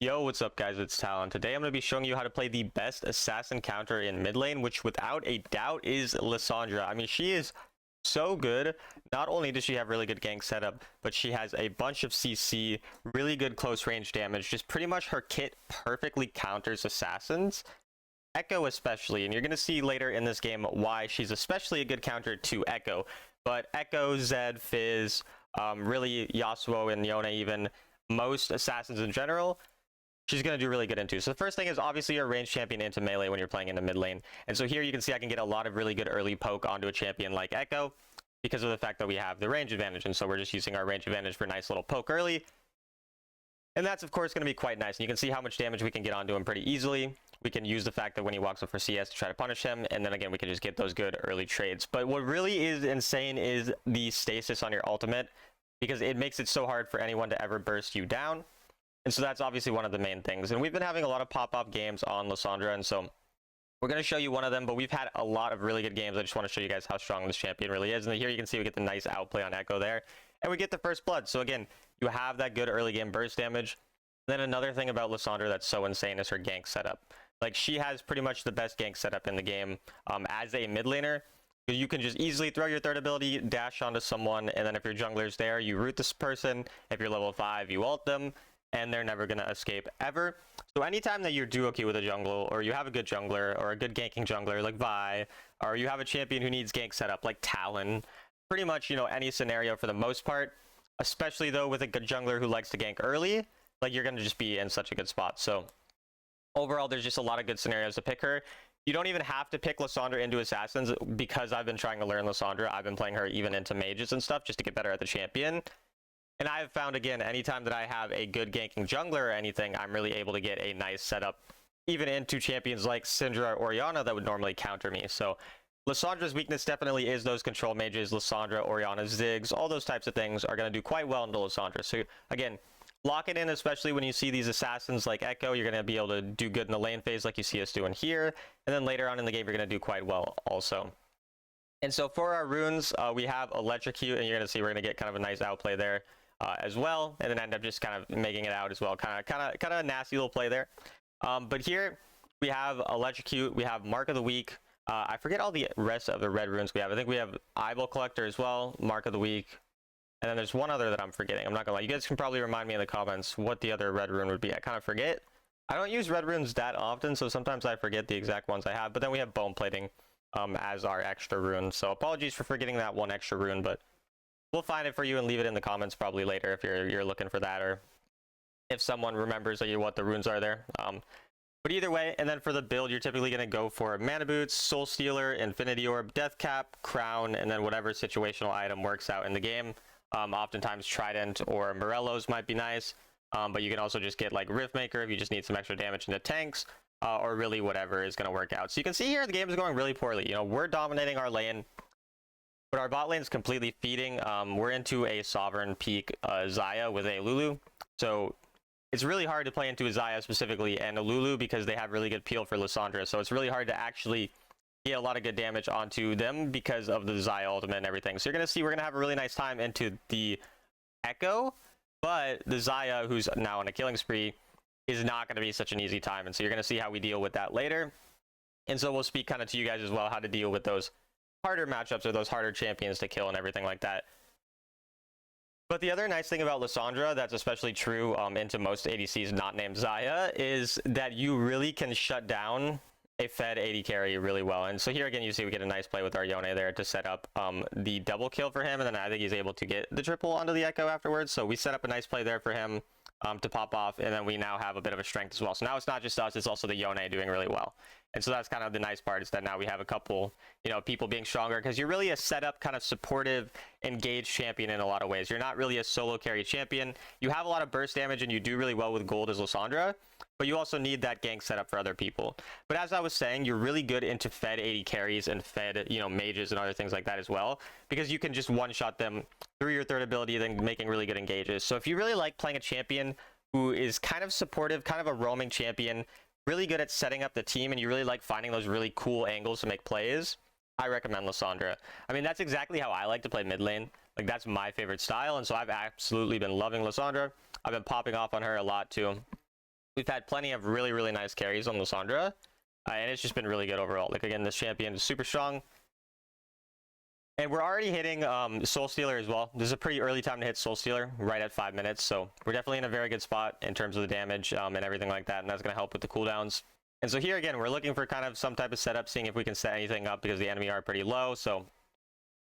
Yo, what's up guys, it's Talon. Today I'm going to be showing you how to play the best assassin counter in mid lane, which without a doubt is Lissandra. I mean, she is so good. Not only does she have really good gank setup, but she has a bunch of CC, really good close range damage. Just pretty much her kit perfectly counters assassins. Echo especially, and you're going to see later in this game why she's especially a good counter to Echo. But Echo, Zed, Fizz, really Yasuo and Yone even, most assassins in general, she's going to do really good into. So the first thing is obviously you're a ranged champion into melee when you're playing in the mid lane. And so here you can see I can get a lot of really good early poke onto a champion like Echo because of the fact that we have the range advantage. And so we're just using our range advantage for a nice little poke early. And that's of course going to be quite nice. And you can see how much damage we can get onto him pretty easily. We can use the fact that when he walks up for CS to try to punish him. And then again, we can just get those good early trades. But what really is insane is the stasis on your ultimate, because it makes it so hard for anyone to ever burst you down. And so that's obviously one of the main things. And we've been having a lot of pop-up games on Lissandra, and so we're going to show you one of them, but we've had a lot of really good games. I just want to show you guys how strong this champion really is. And here you can see we get the nice outplay on Echo there, and we get the first blood. So again, you have that good early game burst damage. Then another thing about Lissandra that's so insane is her gank setup. Like, she has pretty much the best gank setup in the game as a mid laner. You can just easily throw your third ability, dash onto someone, and then if your jungler's there, you root this person. If you're level 5, you ult them, and they're never going to escape ever. So anytime that you're duo queue with a jungle, or you have a good jungler, or a good ganking jungler like Vi, or you have a champion who needs gank setup like Talon, pretty much, you know, any scenario for the most part, especially though with a good jungler who likes to gank early, like, you're going to just be in such a good spot. So overall, there's just a lot of good scenarios to pick her. You don't even have to pick Lissandra into assassins, because I've been trying to learn Lissandra. I've been playing her even into mages and stuff just to get better at the champion. And I've found, again, anytime that I have a good ganking jungler or anything, I'm really able to get a nice setup, even into champions like Syndra or Orianna that would normally counter me. So Lissandra's weakness definitely is those control mages. Lissandra, Orianna, Ziggs, all those types of things are going to do quite well into Lissandra. So again, lock it in, especially when you see these assassins like Echo. You're going to be able to do good in the lane phase like you see us doing here. And then later on in the game, you're going to do quite well also. And so for our runes, we have Electrocute, and you're going to see we're going to get kind of a nice outplay there. As well, and then end up just kind of making it out as well. Kind of a nasty little play there. But here we have Electrocute, we have Mark of the Week. I forget all the rest of the red runes we have. I think we have Eyeball Collector as well, Mark of the Week, and then there's one other that I'm forgetting. I'm not gonna lie. You guys can probably remind me in the comments what the other red rune would be. I kind of forget. I don't use red runes that often, so sometimes I forget the exact ones I have. But then we have Bone Plating as our extra rune. So apologies for forgetting that one extra rune, but we'll find it for you and leave it in the comments probably later if you're looking for that, or if someone remembers what the runes are there. But either way, and then for the build, you're typically going to go for Mana Boots, Soul Stealer, Infinity Orb, Death Cap, Crown, and then whatever situational item works out in the game. Oftentimes Trident or Morello's might be nice, but you can also just get like Rift Maker if you just need some extra damage into tanks, or really whatever is going to work out. So you can see here the game is going really poorly. You know, we're dominating our lane, but our bot lane is completely feeding. We're into a Sovereign peak Xayah with a Lulu. So it's really hard to play into a Xayah specifically and a Lulu because they have really good peel for Lissandra. So it's really hard to actually get a lot of good damage onto them because of the Xayah ultimate and everything. So you're going to see we're going to have a really nice time into the Echo. But the Xayah, who's now on a killing spree, is not going to be such an easy time. And so you're going to see how we deal with that later. And so we'll speak kind of to you guys as well how to deal with those harder matchups or those harder champions to kill and everything like that. But the other nice thing about Lissandra that's especially true into most ADCs not named Xayah is that you really can shut down a fed AD carry really well. And so here again you see we get a nice play with our Yone there to set up the double kill for him, and then I think he's able to get the triple onto the Echo afterwards. So we set up a nice play there for him to pop off, and then we now have a bit of a strength as well. So now it's not just us, it's also the Yone doing really well. And so that's kind of the nice part, is that now we have a couple, you know, people being stronger, because you're really a setup kind of supportive, engaged champion in a lot of ways. You're not really a solo carry champion. You have a lot of burst damage and you do really well with gold as Lissandra, but you also need that gank setup for other people. But as I was saying, you're really good into fed AD carries and fed, you know, mages and other things like that as well, because you can just one-shot them through your third ability, then making really good engages. So if you really like playing a champion who is kind of supportive, kind of a roaming champion, really good at setting up the team, and you really like finding those really cool angles to make plays, I recommend Lissandra. I mean, that's exactly how I like to play mid lane. Like, that's my favorite style, and so I've absolutely been loving Lissandra. I've been popping off on her a lot too. we've had plenty of really, really nice carries on Lissandra, and it's just been really good overall. Like, again, this champion is super strong. And we're already hitting Soul Stealer as well. This is a pretty early time to hit Soul Stealer, right at 5 minutes. So we're definitely in a very good spot in terms of the damage and everything like that. And that's going to help with the cooldowns. And so here again, we're looking for kind of some type of setup, seeing if we can set anything up because the enemy are pretty low. So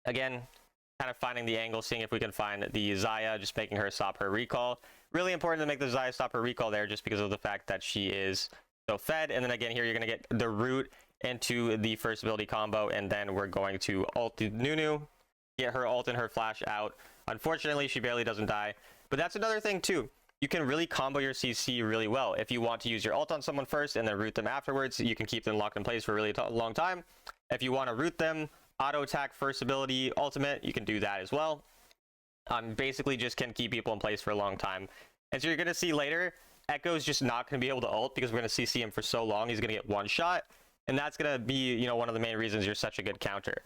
again, kind of finding the angle, seeing if we can find the Xayah, just making her stop her recall. Really important to make the Xayah stop her recall there just because of the fact that she is so fed. And then again, here you're going to get the root into the first ability combo, and then we're going to ult the Nunu, get her ult and her flash out. Unfortunately, she barely doesn't die, but that's another thing too. You can really combo your CC really well. If you want to use your ult on someone first and then root them afterwards, you can keep them locked in place for a really long time. If you want to root them, auto attack first ability ultimate, you can do that as well. Basically just can keep people in place for a long time. And so you're going to see later, Echo's just not going to be able to ult because we're going to CC him for so long. He's going to get one shot. And that's going to be, you know, one of the main reasons you're such a good counter.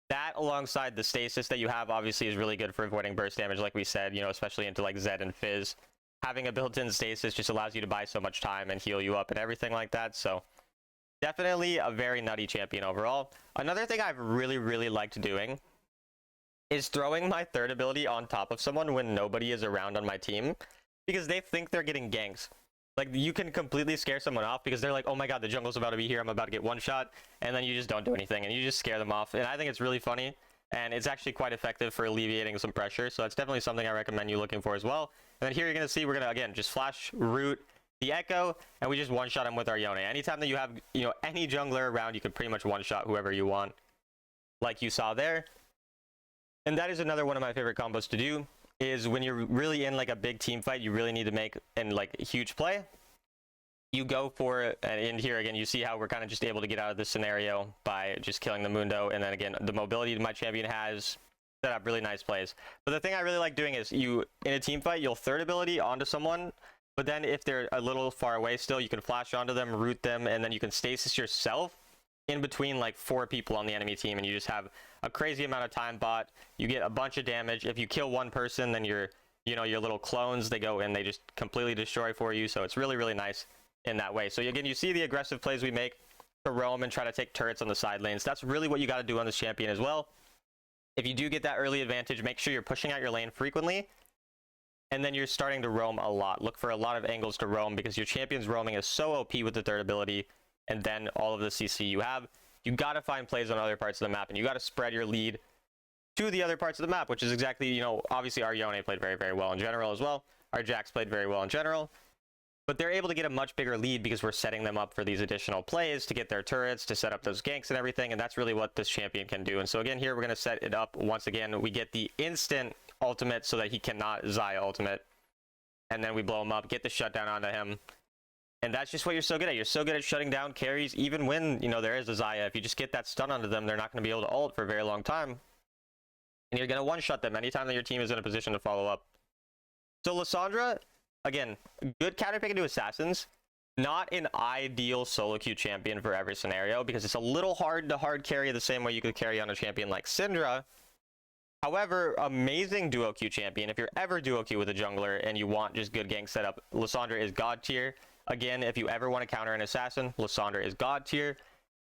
That alongside the stasis that you have obviously is really good for avoiding burst damage, like we said, you know, especially into like Zed and Fizz. Having a built-in stasis just allows you to buy so much time and heal you up and everything like that. So definitely a very nutty champion overall. Another thing I've really, really liked doing is throwing my third ability on top of someone when nobody is around on my team because they think they're getting ganks. Like, you can completely scare someone off because they're like, oh my god, the jungle's about to be here, I'm about to get one shot, and then you just don't do anything, and you just scare them off. And I think it's really funny, and it's actually quite effective for alleviating some pressure, so that's definitely something I recommend you looking for as well. And then here you're going to see, we're going to, again, just flash, root the Echo, and we just one-shot him with our Yone. Anytime that you have, you know, any jungler around, you can pretty much one-shot whoever you want, like you saw there. And that is another one of my favorite combos to do, is when you're really in like a big team fight, you really need to make an like huge play. You go for it, and in here again, you see how we're kind of just able to get out of this scenario by just killing the Mundo. And then again, the mobility my champion has set up really nice plays. But the thing I really like doing is you, in a team fight, you'll third ability onto someone, but then if they're a little far away still, you can flash onto them, root them, and then you can stasis yourself in between like 4 people on the enemy team, and you just have a crazy amount of time bot. You get a bunch of damage. If you kill one person, then your little clones, they go and they just completely destroy for you. So it's really, really nice in that way. So again, you see the aggressive plays we make to roam and try to take turrets on the side lanes. That's really what you got to do on this champion as well. If you do get that early advantage, make sure you're pushing out your lane frequently, and then you're starting to roam a lot. Look for a lot of angles to roam because your champion's roaming is so OP with the third ability, and then all of the CC you have. You got to find plays on other parts of the map, and you got to spread your lead to the other parts of the map, which is exactly, you know, obviously our Yone played very, very well in general as well. Our Jax played very well in general. But they're able to get a much bigger lead because we're setting them up for these additional plays to get their turrets, to set up those ganks and everything, and that's really what this champion can do. And so again, here we're going to set it up once again. We get the instant ultimate so that he cannot Xayah ultimate, and then we blow him up, get the shutdown onto him. And that's just what you're so good at. You're so good at shutting down carries, even when, you know, there is a Xayah. If you just get that stun onto them, they're not going to be able to ult for a very long time. And you're going to one-shot them anytime that your team is in a position to follow up. So Lissandra, again, good counter pick into assassins. Not an ideal solo queue champion for every scenario because it's a little hard to hard carry the same way you could carry on a champion like Syndra. However, amazing duo queue champion. If you're ever duo queue with a jungler and you want just good gank setup, Lissandra is god tier. Again, if you ever want to counter an assassin, Lissandra is god tier.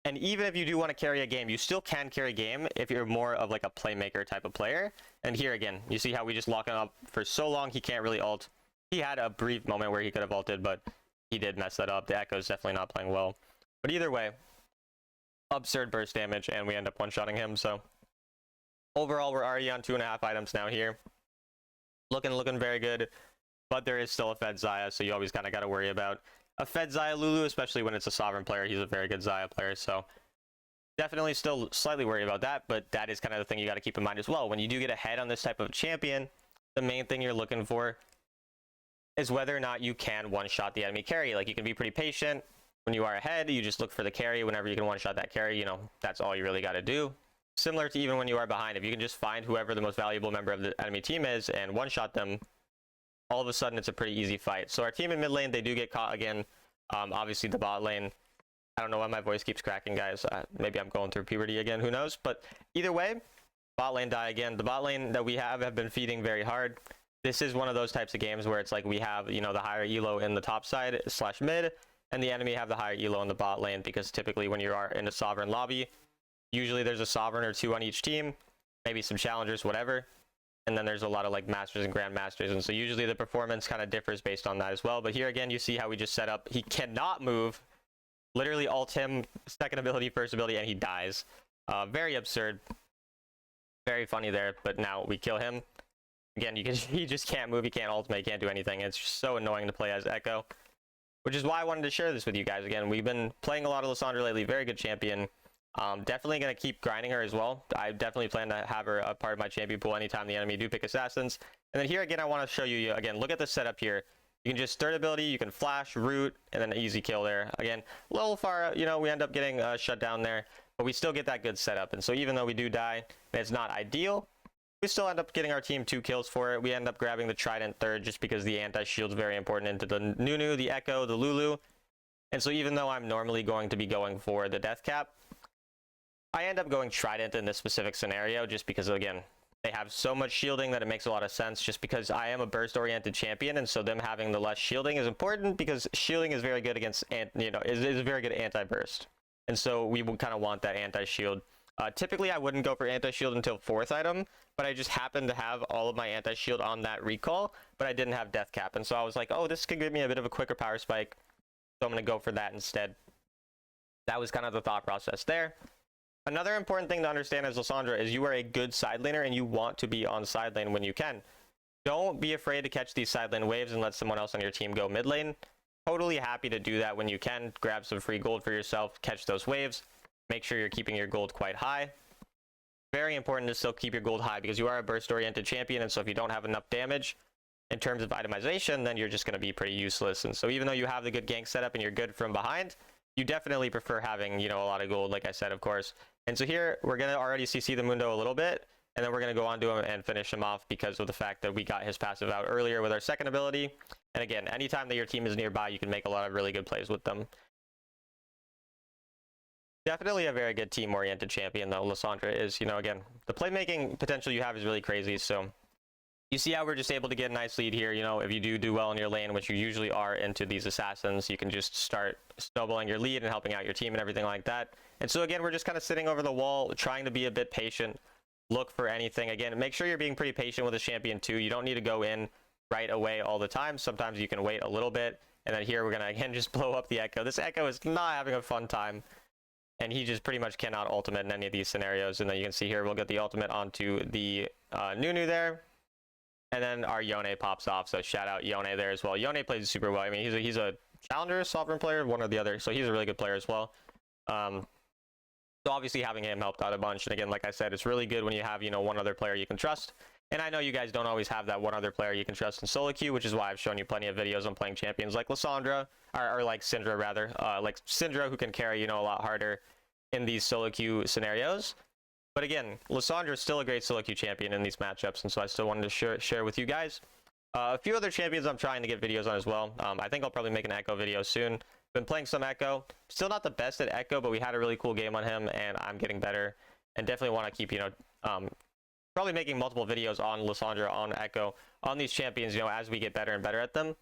And even if you do want to carry a game, you still can carry a game if you're more of like a playmaker type of player. And here again, you see how we just lock him up for so long he can't really ult. He had a brief moment where he could have ulted, but he did mess that up. The Echo's definitely not playing well. But either way, absurd burst damage, and we end up one-shotting him. So overall, we're already on 2.5 items now here. Looking very good, but there is still a fed Xayah, so you always kind of got to worry about a fed Xayah Lulu, especially when it's a sovereign player. He's a very good Xayah player, so definitely still slightly worried about that, but that is kind of the thing you got to keep in mind as well. When you do get ahead on this type of champion, the main thing you're looking for is whether or not you can one-shot the enemy carry. Like, you can be pretty patient. When you are ahead, you just look for the carry. Whenever you can one-shot that carry, you know, that's all you really got to do. Similar to even when you are behind. If you can just find whoever the most valuable member of the enemy team is and one-shot them, all of a sudden it's a pretty easy fight. So our team in mid lane, they do get caught again. Obviously the bot lane, I don't know why my voice keeps cracking, guys. Maybe I'm going through puberty again, who knows? But either way, bot lane die again. The bot lane that we have been feeding very hard. this is one of those types of games where it's like we have, you know, the higher elo in the top side slash mid, and the enemy have the higher elo in the bot lane, because typically when you are in a sovereign lobby, usually there's a sovereign or two on each team, maybe some challengers, whatever. And then there's a lot of like masters and grandmasters, and so usually the performance kind of differs based on that as well. But here again, you see how we just set up. He cannot move. Literally ult him, second ability, first ability, and he dies. Very absurd. Very funny there, but now we kill him. Again, he just can't move, he can't ultimate, he can't do anything. It's just so annoying to play as Echo, which is why I wanted to share this with you guys. Again, we've been playing a lot of Lissandra lately, very good champion. Definitely going to keep grinding her as well. I definitely plan to have her a part of my champion pool anytime the enemy do pick assassins. And then here again, I want to show you, again, look at the setup here. You can just third ability, you can flash, root, and then an easy kill there. Again, a little far, you know, we end up getting shut down there, but we still get that good setup. And so even though we do die, and it's not ideal, we still end up getting our team 2 kills for it. We end up grabbing the Trident third just because the anti-shield is very important into the Nunu, the Echo, the Lulu. And so even though I'm normally going to be going for the death cap, I end up going Trident in this specific scenario just because, again, they have so much shielding that it makes a lot of sense, just because I am a burst-oriented champion, and so them having the less shielding is important because shielding is very good against, you know, is a very good anti-burst. And so we would kind of want that anti-shield. Typically, I wouldn't go for anti-shield until 4th item, but I just happened to have all of my anti-shield on that recall, but I didn't have death cap. And so I was like, oh, this could give me a bit of a quicker power spike, so I'm going to go for that instead. That was kind of the thought process there. Another important thing to understand as Lissandra is you are a good side laner, and you want to be on side lane when you can. Don't be afraid to catch these side lane waves and let someone else on your team go mid lane. Totally happy to do that when you can. Grab some free gold for yourself, catch those waves. Make sure you're keeping your gold quite high. Very important to still keep your gold high because you are a burst-oriented champion, and so if you don't have enough damage in terms of itemization, then you're just going to be pretty useless. And so even though you have the good gank setup and you're good from behind, you definitely prefer having, you know, a lot of gold, like I said, of course. And so here, we're going to already CC the Mundo a little bit, and then we're going to go on to him and finish him off because of the fact that we got his passive out earlier with our second ability. And again, anytime that your team is nearby, you can make a lot of really good plays with them. Definitely a very good team-oriented champion, though, Lissandra is. You know, again, the playmaking potential you have is really crazy, so you see how we're just able to get a nice lead here. You know, if you do well in your lane, which you usually are into these assassins, you can just start snowballing your lead and helping out your team and everything like that. And so again, we're just kind of sitting over the wall, trying to be a bit patient, look for anything. Again, make sure you're being pretty patient with a champion too. You don't need to go in right away all the time. Sometimes you can wait a little bit. And then here we're going to, again, just blow up the Echo. This Echo is not having a fun time. And he just pretty much cannot ultimate in any of these scenarios. And then you can see here, we'll get the ultimate onto the Nunu there. And then our Yone pops off, so shout out Yone there as well. Yone plays super well. I mean, he's a challenger, sovereign player, one or the other, so he's a really good player as well. So obviously having him helped out a bunch. And again, like I said, it's really good when you have, you know, one other player you can trust. And I know you guys don't always have that one other player you can trust in solo queue, which is why I've shown you plenty of videos on playing champions like Lissandra, or like Syndra rather, like Syndra, who can carry, you know, a lot harder in these solo queue scenarios. But again, Lissandra is still a great solo queue champion in these matchups, and so I still wanted to share with you guys. A few other champions I'm trying to get videos on as well. I think I'll probably make an Echo video soon. Been playing some Echo. Still not the best at Echo, but we had a really cool game on him, and I'm getting better. And definitely want to keep, you know, probably making multiple videos on Lissandra, on Echo, on these champions, you know, as we get better and better at them.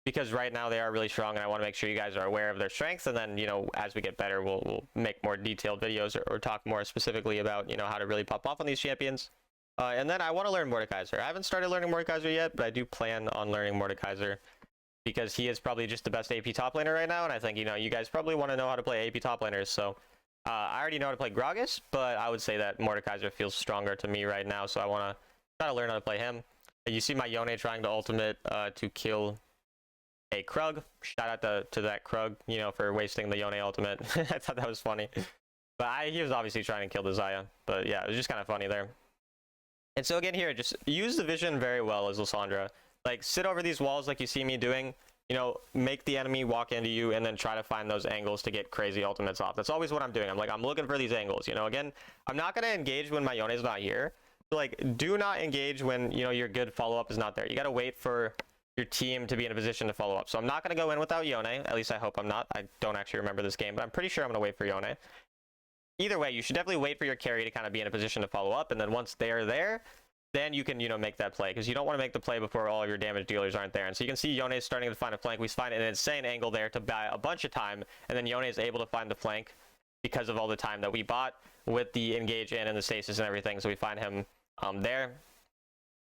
Because right now they are really strong, and I want to make sure you guys are aware of their strengths. And then, you know, as we get better, we'll make more detailed videos or talk more specifically about, you know, how to really pop off on these champions. And then I want to learn Mordekaiser. I haven't started learning Mordekaiser yet, but I do plan on learning Mordekaiser because he is probably just the best AP top laner right now. And I think, you know, you guys probably want to know how to play AP top laners. So I already know how to play Gragas, but I would say that Mordekaiser feels stronger to me right now. So I want to try to learn how to play him. You see my Yone trying to ultimate to kill a Krug. Shout out to that Krug, you know, for wasting the Yone ultimate. I thought that was funny. But he was obviously trying to kill the Xayah. But yeah, it was just kind of funny there. And so again here, just use the vision very well as Lissandra. Like, sit over these walls like you see me doing. You know, make the enemy walk into you and then try to find those angles to get crazy ultimates off. That's always what I'm doing. I'm looking for these angles, you know. Again, I'm not going to engage when my Yone is not here. So, like, do not engage when, you know, your good follow-up is not there. You got to wait for your team to be in a position to follow up. So I'm not going to go in without Yone. At least I hope I'm not. I don't actually remember this game, but I'm pretty sure I'm going to wait for Yone. Either way, you should definitely wait for your carry to kind of be in a position to follow up. And then once they're there, then you can, make that play, because you don't want to make the play before all your damage dealers aren't there. And so you can see Yone is starting to find a flank. We find an insane angle there to buy a bunch of time, and then Yone is able to find the flank because of all the time that we bought with the engage in and the stasis and everything. So we find him there.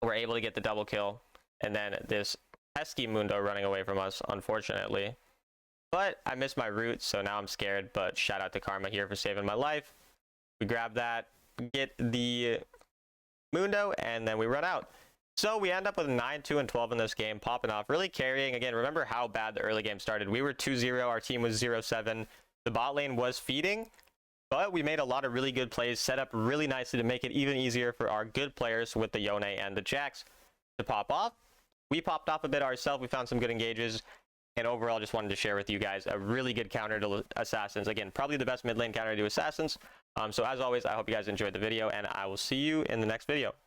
We're able to get the double kill, and then this pesky Mundo running away from us, unfortunately. But I missed my route, so now I'm scared, but shout out to Karma here for saving my life. We grab that, get the Mundo, and then we run out. So we end up with 9, 2, and 12 in this game, popping off, really carrying. Again, remember how bad the early game started. We were 2-0, our team was 0-7. The bot lane was feeding, but we made a lot of really good plays, set up really nicely to make it even easier for our good players with the Yone and the Jax to pop off. We popped off a bit ourselves. We found some good engages, and overall just wanted to share with you guys a really good counter to assassins. Again, probably the best mid lane counter to assassins. So as always, I hope you guys enjoyed the video, and I will see you in the next video.